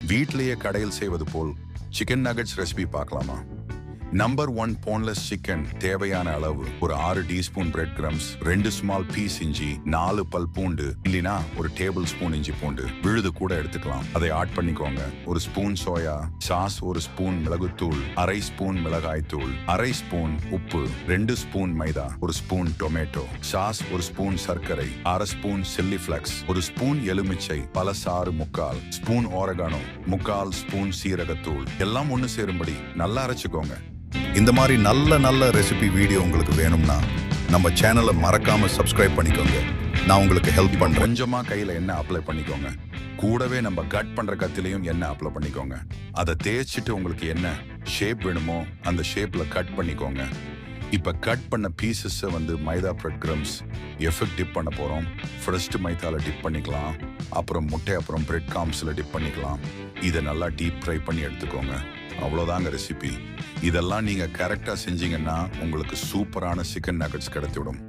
வீட்டிலேயே கடையில் செய்வது போல் சிக்கன் நகட்ஸ் ரெசிபி பார்க்கலாமா? Number 1 boneless chicken. தேவையான அளவு ஒரு 6 teaspoon bread crumbs, 2 small piece இஞ்சி, 4 பல் பூண்டு, இல்லைனா ஒரு டேபிள் ஸ்பூன் இஞ்சி பூண்டு விழுது கூட எடுத்துக்கலாம். அதை ஆட் பண்ணிக்கோங்க. ஒரு ஸ்பூன் சோயா சாஸ், ஒரு ஸ்பூன் மிளகுத்தூள், அரை ஸ்பூன் மிளகாய் தூள், அரை ஸ்பூன் உப்பு, 2 ஸ்பூன் மைதா, ஒரு ஸ்பூன் டொமேட்டோ சாஸ், ஒரு ஸ்பூன் சர்க்கரை, அரை ஸ்பூன் சில்லி பிளக்ஸ், ஒரு ஸ்பூன் எலுமிச்சை பழசாறு, 3/4 ஸ்பூன் ஆரகானோ, 3/4 ஸ்பூன் சீரகத்தூள். எல்லாம் ஒன்று சேரும்படி நல்லா அரைச்சுக்கோங்க. இந்த மாதிரி நல்ல ரெசிபி வீடியோ உங்களுக்கு வேணும்னா நம்ம சேனலை மறக்காம சப்ஸ்கிரைப் பண்ணிக்கோங்க. நான் உங்களுக்கு ஹெல்ப் பண்றேன். கொஞ்சமா கையில எண்ணெய் அப்ளை பண்ணிக்கோங்க. கூடவே நம்ம கட் பண்ற கத்திலையும் எண்ணெய் அப்ளை பண்ணிக்கோங்க. அதை தேய்ச்சிட்டு உங்களுக்கு என்ன ஷேப் வேணுமோ அந்த ஷேப்ல கட் பண்ணிக்கோங்க. இப்ப கட் பண்ண பீசஸ் மைதா பிரெட் கிரம்ஸ் எஃபெக்ட் டிப் பண்ண போறோம். ஃபர்ஸ்ட் மைதால டிப் பண்ணிக்கலாம், அப்புறம் முட்டை, அப்புறம் பிரெட் காம்ஸ்ல டிப் பண்ணிக்கலாம். இதை நல்லா டீப் ஃப்ரை பண்ணி எடுத்துக்கோங்க. அவ்வளோதாங்க ரெசிபி. இதெல்லாம் நீங்க கரெக்டா செஞ்சீங்கன்னா உங்களுக்கு சூப்பரான சிக்கன் நகட்ஸ் கிடைத்துவிடும்.